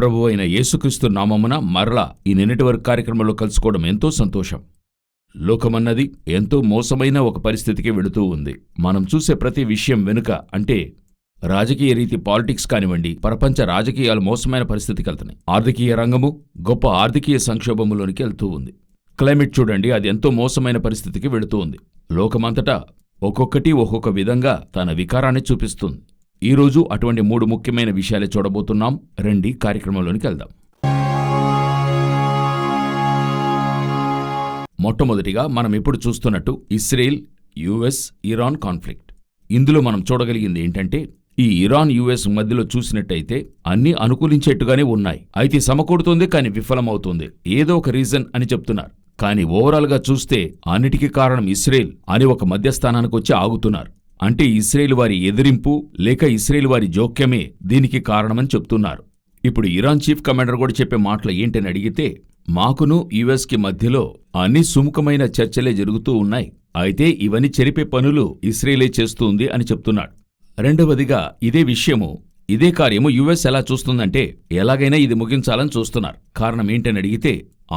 ప్రభువు అయిన యేసుక్రీస్తు నామమున మరలా ఈ నిన్నటి వరకు కార్యక్రమంలో కలుసుకోవడం ఎంతో సంతోషం. లోకమన్నది ఎంతో మోసమైన ఒక పరిస్థితికి వెళుతూ ఉంది. మనం చూసే ప్రతి విషయం వెనుక అంటే రాజకీయ రీతి పాలిటిక్స్ కానివ్వండి, ప్రపంచ రాజకీయాలు మోసమైన పరిస్థితికి వెళ్తున్నాయి. ఆర్థికీయ రంగము గొప్ప ఆర్థికీయ సంక్షోభంలోనికి వెళ్తూ ఉంది. క్లైమేట్ చూడండి, అది ఎంతో మోసమైన పరిస్థితికి వెళుతూ ఉంది. లోకమంతటా ఒక్కొక్కటి ఒక్కొక్క విధంగా తన వికారాన్ని చూపిస్తుంది. ఈరోజు అటువంటి 3 ముఖ్యమైన విషయాలే చూడబోతున్నాం. రండి కార్యక్రమంలోనికి వెళ్దాం. మొట్టమొదటిగా మనం ఇప్పుడు చూస్తున్నట్టు ఇస్రాయేల్, యుఎస్, ఇరాన్ కాన్ఫ్లిక్ట్. ఇందులో మనం చూడగలిగింది ఏంటంటే, ఈ ఇరాన్ యుఎస్ మధ్యలో చూసినట్టయితే అన్నీ అనుకూలించేట్టుగానే ఉన్నాయి. అయితే సమకూడుతుంది, కానీ విఫలమవుతుంది. ఏదో ఒక రీజన్ అని చెప్తున్నారు. కానీ ఓవరాల్గా చూస్తే అన్నిటికీ కారణం ఇస్రాయేల్ అని ఒక మధ్యస్థానానికి వచ్చి ఆగుతున్నారు. అంటే ఇస్రాయేల్ వారి ఎదిరింపు లేక ఇస్రాయేల్ వారి జోక్యమే దీనికి కారణమని చెప్తున్నారు. ఇప్పుడు ఇరాన్ చీఫ్ కమాండర్ కూడా చెప్పే మాటలు ఏంటని అడిగితే, మాకును యుఎస్కి మధ్యలో అన్ని సుముఖమైన చర్చలే జరుగుతూ ఉన్నాయి. అయితే ఇవన్నీ చెరిపే పనులు ఇస్రాయేలే చేస్తుంది అని చెప్తున్నాడు. రెండవదిగా ఇదే కార్యము యుఎస్ ఎలా చూస్తుందంటే, ఎలాగైనా ఇది ముగించాలని చూస్తున్నారు. కారణం ఏంటని అడిగితే,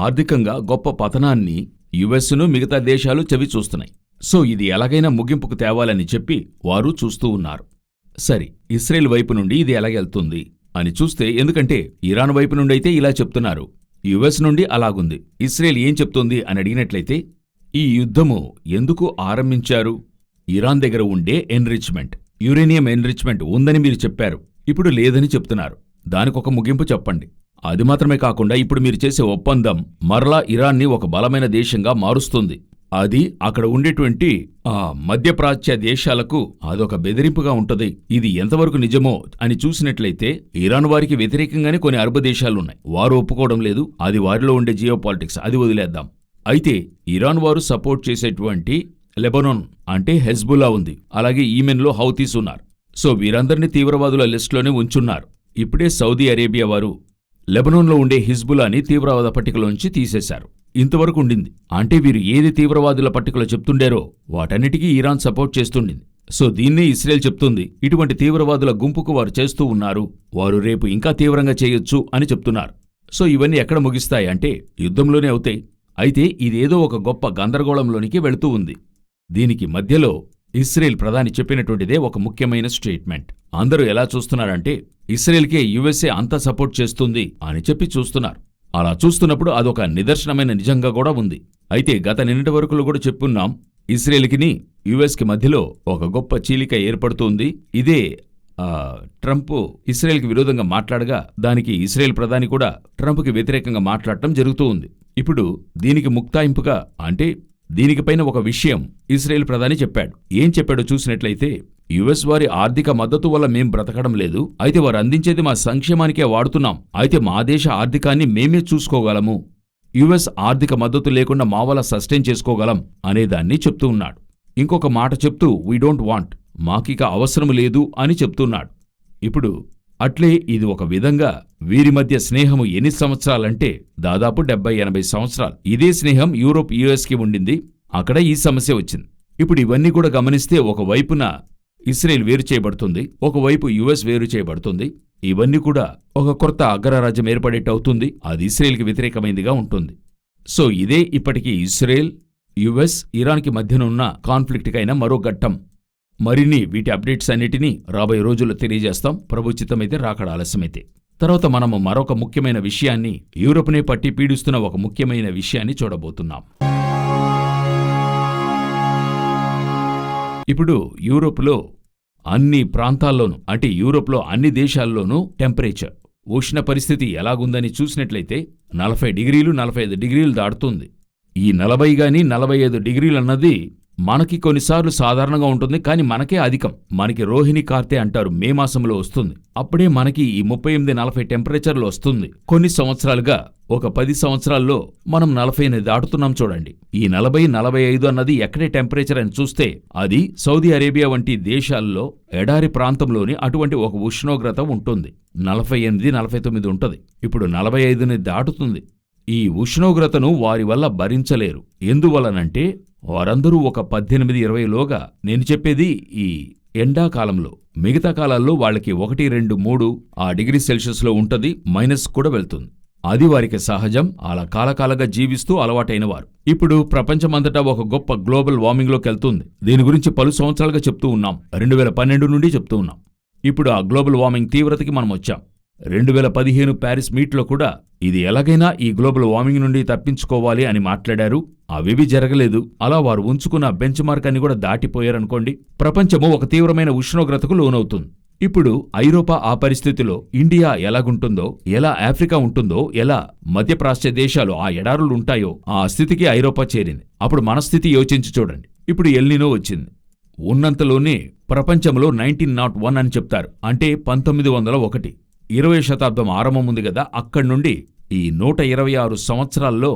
ఆర్థికంగా గొప్ప పతనాన్ని యుఎస్ను మిగతా దేశాలు చవి చూస్తున్నాయి. సో ఇది ఎలాగైనా ముగింపుకు తేవాలని చెప్పి వారు చూస్తూ ఉన్నారు. సరే, ఇస్రాయేల్ వైపు నుండి ఇది ఎలాగెళ్తుంది అని చూస్తే, ఎందుకంటే ఇరాన్ వైపు నుండి అయితే ఇలా చెప్తున్నారు, యుఎస్ నుండి అలాగుంది. ఇస్రాయేల్ ఏం చెప్తోంది అని అడిగినట్లయితే, ఈ యుద్ధము ఎందుకు ఆరంభించారు? ఇరాన్ దగ్గర ఉండే ఎన్రిచ్మెంట్, యురేనియం ఎన్రిచ్మెంట్ ఉందని మీరు చెప్పారు, ఇప్పుడు లేదని చెప్తున్నారు. దానికొక ముగింపు చెప్పండి. అది మాత్రమే కాకుండా ఇప్పుడు మీరు చేసే ఒప్పందం మరలా ఇరాన్ని ఒక బలమైన దేశంగా మారుస్తుంది. అది అక్కడ ఉండేటువంటి మధ్యప్రాచ్య దేశాలకు అదొక బెదిరింపుగా ఉంటది. ఇది ఎంతవరకు నిజమో అని చూసినట్లయితే, ఇరాన్ వారికి వ్యతిరేకంగానే కొన్ని అరబ్ దేశాలున్నాయి. వారు ఒప్పుకోవడం లేదు. అది వారిలో ఉండే జియోపాలిటిక్స్, అది వదిలేద్దాం. అయితే ఇరాన్ వారు సపోర్ట్ చేసేటువంటి లెబనాన్ అంటే హెజ్బుల్లా ఉంది. అలాగే ఈమెన్లో హౌతీస్ ఉన్నారు. సో వీరందరినీ తీవ్రవాదుల లిస్టులోనే ఉంచున్నారు. ఇప్పుడే సౌదీ అరేబియా వారు లెబనాన్లో ఉండే హిజ్బుల్లాని తీవ్రవాద పట్టికలోంచి తీసేశారు. ఇంతవరకు ఉండింది. అంటే వీరు ఏది తీవ్రవాదుల పట్టికలో చెప్తుండారో వాటన్నిటికీ ఇరాన్ సపోర్ట్ చేస్తుండింది. సో దీన్నే ఇస్రాయేల్ చెప్తుంది, ఇటువంటి తీవ్రవాదుల గుంపుకు వారు చేస్తూ ఉన్నారు, వారు రేపు ఇంకా తీవ్రంగా చేయొచ్చు అని చెప్తున్నారు. సో ఇవన్నీ ఎక్కడ ముగిస్తాయి అంటే యుద్ధంలోనే అవుతాయి. అయితే ఇదేదో ఒక గొప్ప గందరగోళంలోనికి వెళుతూ ఉంది. దీనికి మధ్యలో ఇస్రాయేల్ ప్రధాని చెప్పినటువంటిదే ఒక ముఖ్యమైన స్టేట్మెంట్. అందరూ ఎలా చూస్తున్నారంటే, ఇస్రాయేల్కే యుఎస్ఏ అంతా సపోర్ట్ చేస్తుంది అని చెప్పి చూస్తున్నారు. అలా చూస్తున్నప్పుడు అదొక నిదర్శనమైన నిజంగా కూడా ఉంది. అయితే గత నిన్నటి వరకులో కూడా చెప్పున్నాం, ఇస్రాయేల్కిని యుఎస్కి మధ్యలో ఒక గొప్ప చీలిక ఏర్పడుతుంది. ఇదే ట్రంప్ ఇస్రాయేల్కి విరోధంగా మాట్లాడగా దానికి ఇస్రాయేల్ ప్రధాని కూడా ట్రంప్కి వ్యతిరేకంగా మాట్లాడటం జరుగుతూ ఉంది. ఇప్పుడు దీనికి ముక్తాయింపుగా అంటే దీనికిపైన ఒక విషయం ఇస్రాయేల్ ప్రధాని చెప్పాడు. ఏం చెప్పాడో చూసినట్లయితే, యుఎస్ వారి ఆర్థిక మద్దతు వల్ల మేం బ్రతకడం లేదు. అయితే వారు అందించేది మా సంక్షేమానికే వాడుతున్నాం. అయితే మా దేశ ఆర్థికాన్ని మేమే చూసుకోగలము. యుఎస్ ఆర్థిక మద్దతు లేకుండా మా వల్ల సస్టైన్ చేసుకోగలం అనేదాన్ని చెప్తూ ఉన్నాడు. ఇంకొక మాట చెప్తూ, వీ డోంట్ వాంట్, మాకిక అవసరం లేదు అని చెప్తున్నాడు. ఇప్పుడు అట్లే ఇది ఒక విధంగా వీరి మధ్య స్నేహము ఎన్ని సంవత్సరాలంటే దాదాపు 70-80 సంవత్సరాలు. ఇదే స్నేహం యూరోప్ యుఎస్కి ఉండింది. అక్కడ ఈ సమస్య వచ్చింది. ఇప్పుడు ఇవన్నీ కూడా గమనిస్తే, ఒకవైపున ఇస్రాయేల్ వేరు చేయబడుతుంది, ఒకవైపు యుఎస్ వేరు చేయబడుతుంది. ఇవన్నీ కూడా ఒక కొత్త అగ్రరాజ్యం ఏర్పడేట్టు అవుతుంది. అది ఇస్రాయేల్కి వ్యతిరేకమైందిగా ఉంటుంది. సో ఇదే ఇప్పటికీ ఇస్రాయేల్, యుఎస్, ఇరాన్కి మధ్యనున్న కాన్ఫ్లిక్ట్కైనా మరో ఘట్టం. మరిన్ని వీటి అప్డేట్స్ అన్నిటినీ రాబోయే రోజుల్లో తెలియజేస్తాం, ప్రభు చిత్తమైతే, రాకడ ఆలస్యమైతే. తర్వాత మనము మరొక ముఖ్యమైన విషయాన్ని, యూరోప్నే పట్టి పీడిస్తున్న ఒక ముఖ్యమైన విషయాన్ని చూడబోతున్నాం. ఇప్పుడు యూరోప్లో అన్ని ప్రాంతాల్లోనూ అంటే యూరోప్లో అన్ని దేశాల్లోనూ టెంపరేచర్, ఉష్ణ పరిస్థితి ఎలాగుందని చూసినట్లయితే 40 డిగ్రీలు 45 డిగ్రీలు దాటుతుంది. ఈ 40 గాని 45 డిగ్రీలు అన్నది మనకి కొన్నిసార్లు సాధారణంగా ఉంటుంది, కానీ మనకే అధికం. మనకి రోహిణి కార్తె అంటారు, మే మాసంలో వస్తుంది. అప్పుడే మనకి ఈ 38-40 టెంపరేచర్లు వస్తుంది. కొన్ని సంవత్సరాలుగా, ఒక 10 సంవత్సరాల్లో మనం 40ని దాటుతున్నాం చూడండి. ఈ 40-45 అన్నది ఎక్కడే టెంపరేచర్ అని చూస్తే అది సౌదీ అరేబియా వంటి దేశాల్లో ఎడారి ప్రాంతంలోని అటువంటి ఒక ఉష్ణోగ్రత ఉంటుంది. 48-49 ఉంటుంది. ఇప్పుడు 45ని దాటుతుంది. ఈ ఉష్ణోగ్రతను వారి వల్ల భరించలేరు. ఎందువలనంటే వారందరూ ఒక 18-20లోగా, నేను చెప్పేది ఈ ఎండాకాలంలో. మిగతా కాలాల్లో వాళ్ళకి 1, 2, 3 ఆ డిగ్రీ సెల్సియస్లో ఉంటది, మైనస్ కూడా వెళ్తుంది. అది వారికి సహజం. అలా కాలకాలంగా జీవిస్తూ అలవాటైనవారు. ఇప్పుడు ప్రపంచమంతటా ఒక గొప్ప గ్లోబల్ వార్మింగ్లోకెళ్తుంది. దీని గురించి పలు సంవత్సరాలుగా చెప్తూ ఉన్నాం. 2012 నుండి చెప్తూ ఉన్నాం. ఇప్పుడు ఆ గ్లోబల్ వార్మింగ్ తీవ్రతకి మనం వచ్చాం. 2015 ప్యారిస్ మీట్లో కూడా ఇది ఎలాగైనా ఈ గ్లోబల్ వార్మింగ్ నుండి తప్పించుకోవాలి అని మాట్లాడారు. అవేవీ జరగలేదు. అలా వారు ఉంచుకున్న బెంచ్ మార్క్ అని కూడా దాటిపోయారనుకోండి. ప్రపంచము ఒక తీవ్రమైన ఉష్ణోగ్రతకు లోనవుతుంది. ఇప్పుడు ఐరోపా ఆ పరిస్థితిలో, ఇండియా ఎలాగుంటుందో, ఎలా ఆఫ్రికా ఉంటుందో, ఎలా మధ్యప్రాచ్య దేశాలు ఆ ఎడారులుంటాయో ఆ స్థితికి ఐరోపా చేరింది. అప్పుడు మన స్థితి యోచించి చూడండి. ఇప్పుడు ఎల్నినో వచ్చింది. ఉన్నంతలోనే ప్రపంచంలో 1901 అని చెప్తారు. అంటే 1901. 20వ శతాబ్దం ఆరంభం ఉంది కదా, అక్కడి నుండి ఈ 126 సంవత్సరాల్లో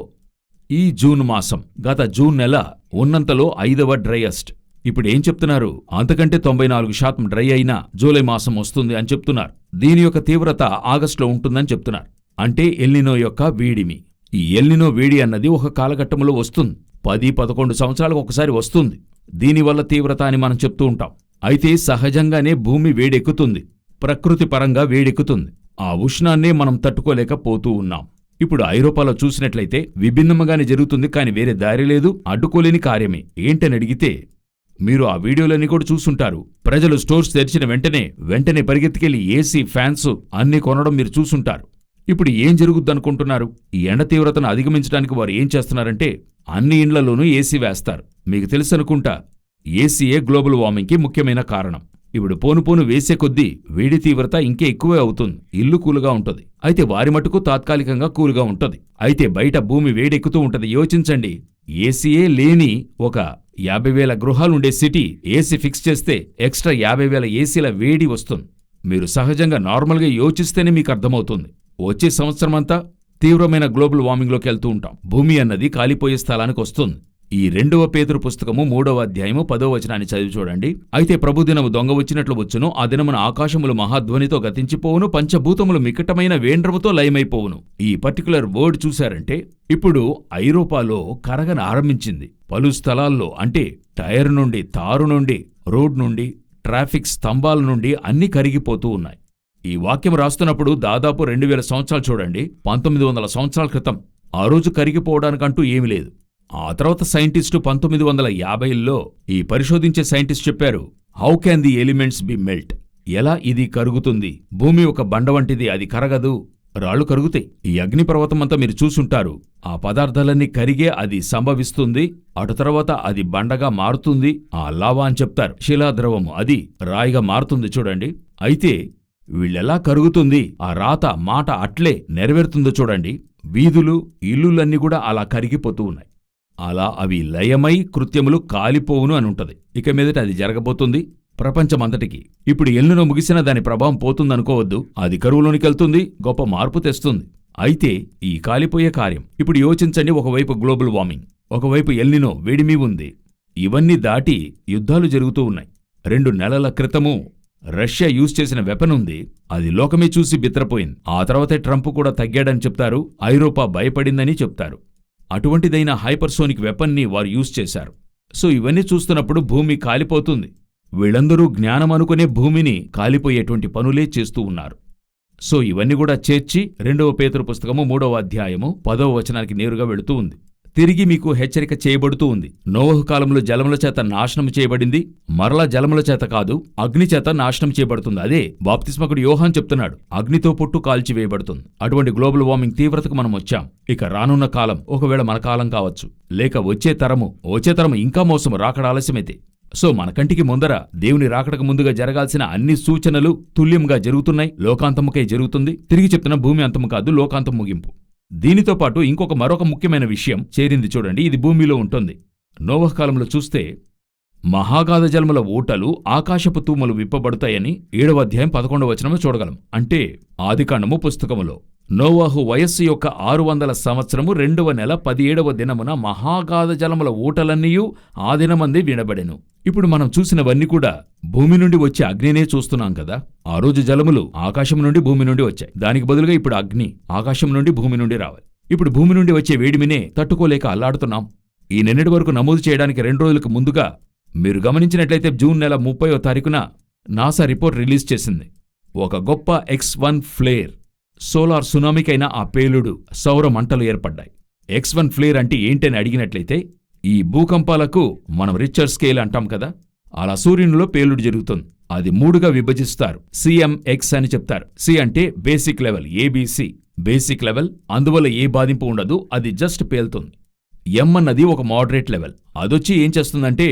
ఈ జూన్ మాసం, గత జూన్ నెల ఉన్నంతలో 5వ డ్రైయెస్ట్. ఇప్పుడేం చెప్తున్నారు? అంతకంటే 94% డ్రై అయినా జూలై మాసం వస్తుంది అని చెప్తున్నారు. దీని యొక్క తీవ్రత ఆగస్టులో ఉంటుందని చెప్తున్నారు. అంటే ఎల్నినో యొక్క వేడిమి. ఈ ఎల్నినో వేడి అన్నది ఒక కాలఘట్టంలో వస్తుంది. 10-11 సంవత్సరాలకు ఒకసారి వస్తుంది. దీనివల్ల తీవ్రత అని మనం చెప్తూ ఉంటాం. అయితే సహజంగానే భూమి వేడెక్కుతుంది, ప్రకృతి పరంగా వేడెక్కుతుంది. ఆ ఉష్ణాన్నే మనం తట్టుకోలేకపోతూ ఉన్నాం. ఇప్పుడు ఐరోపాలో చూసినట్లయితే విభిన్నముగానే జరుగుతుంది, కాని వేరే దారి లేదు, అడ్డుకోలేని కార్యమే. ఏంటని అడిగితే మీరు ఆ వీడియోలన్నీ కూడా చూసుంటారు. ప్రజలు స్టోర్స్ తెరిచిన వెంటనే పరిగెత్తుకెళ్లి ఏసీ, ఫ్యాన్స్ అన్నీ కొనడం మీరు చూసుంటారు. ఇప్పుడు ఏం జరుగుద్దనుకుంటున్నారు? ఈ ఎండ తీవ్రతను అధిగమించడానికి వారు ఏం చేస్తున్నారంటే అన్ని ఇండ్లలోనూ ఏసీ వేస్తారు. మీకు తెలుసనుకుంటా, ఏసీయే గ్లోబల్ వార్మింగ్కి ముఖ్యమైన కారణం. ఇప్పుడు పోను వేసే కొద్దీ వేడి తీవ్రత ఇంకే ఎక్కువే అవుతుంది. ఇల్లు కూలుగా ఉంటుంది. అయితే వారి మటుకు తాత్కాలికంగా కూలుగా ఉంటుంది. అయితే బయట భూమి వేడెక్కుతూ ఉంటుంది. యోచించండి, ఏసీయే లేని ఒక 50,000 గృహాలుండే సిటీ ఏసీ ఫిక్స్ చేస్తే ఎక్స్ట్రా 50,000 ఏసీల వేడి వస్తుంది. మీరు సహజంగా నార్మల్గా యోచిస్తేనే మీకు అర్థమవుతుంది. వచ్చే సంవత్సరమంతా తీవ్రమైన గ్లోబల్ వార్మింగ్లోకి వెళ్తూ ఉంటాం. భూమి అన్నది కాలిపోయే స్థలానికి వస్తుంది. ఈ 2వ పేతురు పుస్తకము 3వ అధ్యాయము 10వ వచనాన్ని చదివి చూడండి. అయితే ప్రభుదినము దొంగ వచ్చినట్లు వచ్చును, ఆ దినమున ఆకాశములు మహాధ్వనితో గతించిపోవును, పంచభూతములు మికటమైన వేండ్రముతో లయమైపోవును. ఈ పర్టికులర్ వర్డ్ చూశారంటే ఇప్పుడు ఐరోపాలో కరగన ఆరంభించింది. పలు స్థలాల్లో, అంటే టైర్ నుండి, తారు నుండి, రోడ్ నుండి, ట్రాఫిక్ స్తంభాల నుండి అన్నీ కరిగిపోతూ ఉన్నాయి. ఈ వాక్యం రాస్తున్నప్పుడు దాదాపు 2000 సంవత్సరాలు చూడండి. 1900 సంవత్సరాల క్రితం ఆ రోజు కరిగిపోవడానికంటూ ఏమీ లేదు. ఆ తర్వాత సైంటిస్టు 1950ల్లో ఈ పరిశోధించే సైంటిస్ట్ చెప్పారు, how can the elements be melt? ఎలా ఇది కరుగుతుంది? భూమి ఒక బండ వంటిది, అది కరగదు, రాళ్లు కరుగుతాయి. ఈ అగ్నిపర్వతమంతా మీరు చూసుంటారు. ఆ పదార్థాలన్నీ కరిగే అది సంభవిస్తుంది. అటు తర్వాత అది బండగా మారుతుంది. ఆ లావా అని చెప్తారు, శిలాద్రవము, అది రాయిగా మారుతుంది చూడండి. అయితే వీళ్ళెలా కరుగుతుంది? ఆ రాత మాట అట్లే నెరవేరుతుందో చూడండి. వీధులు, ఇల్లులన్నీ కూడా అలా కరిగిపోతూ ఉన్నాయి. అలా అవి లయమై కృత్యములు కాలిపోవును అని ఉంటది. ఇక మీదట అది జరగబోతుంది ప్రపంచమంతటికి. ఇప్పుడు ఎల్నినో ముగిసిన దాని ప్రభావం పోతుందనుకోవద్దు. అది కరువులోనికెళ్తుంది, గొప్ప మార్పు తెస్తుంది. అయితే ఈ కాలిపోయే కార్యం ఇప్పుడు యోచించండి. ఒకవైపు గ్లోబల్ వార్మింగ్, ఒకవైపు ఎల్నినో వేడిమి ఉంది. ఇవన్నీ దాటి యుద్ధాలు జరుగుతూ ఉన్నాయి. 2 నెలల క్రితము రష్యా యూజ్ చేసిన వెపన్ ఉంది, అది లోకమే చూసి బిత్రపోయింది. ఆ తర్వాతే ట్రంప్ కూడా తగ్గాడని చెప్తారు. ఐరోపా భయపడిందని చెప్తారు. అటువంటిదైన హైపర్సోనిక్ వెపన్ని వారు యూజ్ చేశారు. సో ఇవన్నీ చూస్తున్నప్పుడు భూమి కాలిపోతుంది. వీళ్ళందరూ జ్ఞానం అనుకునే భూమిని కాలిపోయేటువంటి పనులే చేస్తూ ఉన్నారు. సో ఇవన్నీ కూడా చేర్చి 2వ పేతురు పుస్తకము 3వ అధ్యాయము 10వ వచనానికి నేరుగా వెళుతూ ఉంది. తిరిగి మీకు హెచ్చరిక చేయబడుతూ ఉంది. నోవహు కాలంలో జలముల చేత నాశనం చేయబడింది, మరలా జలముల చేత కాదు, అగ్ని చేత నాశనం చేయబడుతుంది. అదే బాప్తిస్మకుడు యోహాన్ చెప్తున్నాడు, అగ్నితో పొట్టు కాల్చివేయబడుతుంది. అటువంటి గ్లోబల్ వార్మింగ్ తీవ్రతకు మనం వచ్చాం. ఇక రానున్న కాలం ఒకవేళ మన కాలం కావచ్చు, లేక వచ్చే తరము ఇంకా మోసము, రాకడ ఆలస్యమైతే. సో మన కంటికి ముందర దేవుని రాకడకు ముందుగా జరగాల్సిన అన్ని సూచనలు తుల్యంగా జరుగుతున్నాయి. లోకాంతముకై జరుగుతుంది. తిరిగి చెప్తున్న భూమి అంతము కాదు, లోకాంతం ముగింపు. దీనితో పాటు మరొక ముఖ్యమైన విషయం చేరింది చూడండి. ఇది భూమిలో ఉంటుంది. నోవహు కాలంలో చూస్తే మహాగాధ జలముల ఊటలు, ఆకాశపు తూములు విప్పబడతాయని 7వ అధ్యాయం 11వ వచనము చూడగలం. అంటే ఆదికాండము పుస్తకములో నోవహు వయస్సు యొక్క 600 సంవత్సరము 2వ నెల 17వ దినమున మహాగాధ జలముల ఊటలన్నీయూ ఆ దినమందే వినబడెను. ఇప్పుడు మనం చూసినవన్నీ కూడా భూమి నుండి వచ్చే అగ్నినే చూస్తున్నాం కదా. ఆ రోజు జలములు ఆకాశం నుండి భూమి నుండి వచ్చాయి. దానికి బదులుగా ఇప్పుడు అగ్ని ఆకాశం నుండి భూమి నుండి రావాలి. ఇప్పుడు భూమి నుండి వచ్చే వేడిమినే తట్టుకోలేక అల్లాడుతున్నాం. ఈ నిన్నటి వరకు నమోదు చేయడానికి 2 రోజులకు ముందుగా మీరు గమనించినట్లయితే జూన్ నెల 30వ తారీఖున నాసా రిపోర్ట్ రిలీజ్ చేసింది. ఒక గొప్ప X1 ఫ్లేర్, సోలార్ సునామీకైనా ఆ పేలుడు, సౌర మంటలు ఏర్పడ్డాయి. X1 ఫ్లేర్ అంటే ఏంటని అడిగినట్లయితే, ఈ భూకంపాలకు మనం రిక్టర్ స్కేల్ అంటాం కదా, అలా సూర్యునిలో పేలుడు జరుగుతుంది. అది 3గా విభజిస్తారు. CMX అని చెప్తారు. C అంటే basic level, ABC basic level, అందువల్ల ఏ బాధింపు ఉండదు, అది జస్ట్ పేలుతుంది. M అన్నది ఒక మోడరేట్ లెవెల్. అదొచ్చి ఏం చేస్తుందంటే,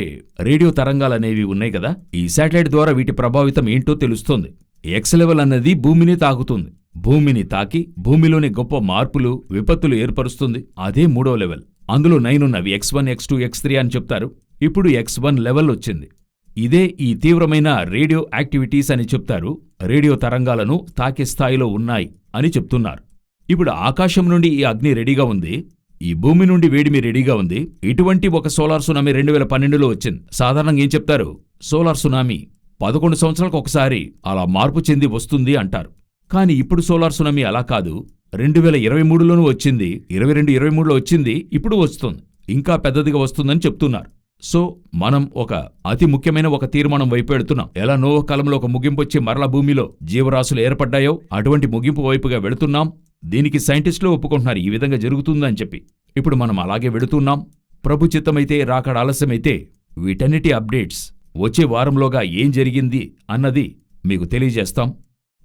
రేడియో తరంగాలనేవి ఉన్నాయి కదా, ఈ శాటిలైట్ ద్వారా వీటి ప్రభావితం ఏంటో తెలుస్తుంది. X లెవెల్ అన్నది భూమిని తాకుతుంది. భూమిని తాకి భూమిలోని గొప్ప మార్పులు, విపత్తులు ఏర్పరుస్తుంది. అదే 3వ లెవెల్. అందులో 9 ఉన్నవి. X1, X2, X3 అని చెప్తారు. ఇప్పుడు X1 లెవెల్ వచ్చింది. ఇదే ఈ తీవ్రమైన రేడియో యాక్టివిటీస్ అని చెప్తారు. రేడియో తరంగాలను తాకే స్థాయిలో ఉన్నాయి అని చెప్తున్నారు. ఇప్పుడు ఆకాశం నుండి ఈ అగ్ని రెడీగా ఉంది, ఈ భూమి నుండి వేడిమి రెడీగా ఉంది. ఇటువంటి ఒక సోలార్ సునామీ 2012లో వచ్చింది. సాధారణంగా ఏం చెప్తారు, సోలార్ సునామీ 11 సంవత్సరాలకు ఒకసారి అలా మార్పు చెంది వస్తుంది అంటారు. కానీ ఇప్పుడు సోలార్ సునామీ అలా కాదు. 2023లోనూ వచ్చింది, 22-23లో వచ్చింది, ఇప్పుడు వస్తుంది, ఇంకా పెద్దదిగా వస్తుందని చెప్తున్నారు. సో మనం ఒక అతి ముఖ్యమైన ఒక తీర్మానం వైపు వెళుతున్నాం. ఎలా నోవహు కాలంలో ఒక ముగింపు వచ్చి మరలా భూమిలో జీవరాశులు ఏర్పడ్డాయో అటువంటి ముగింపు వైపుగా వెళుతున్నాం. దీనికి సైంటిస్టులు ఒప్పుకుంటున్నారు, ఈ విధంగా జరుగుతుందని చెప్పి. ఇప్పుడు మనం అలాగే వెళుతున్నాం. ప్రభు చిత్తమైతే, రాకడ ఆలస్యమైతే వీటన్నిటి అప్డేట్స్ వచ్చే వారంలోగా ఏం జరిగింది అన్నది మీకు తెలియజేస్తాం.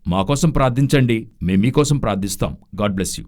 మాకోసం ప్రార్థించండి, మేం మీకోసం ప్రార్థిస్తాం. God bless you.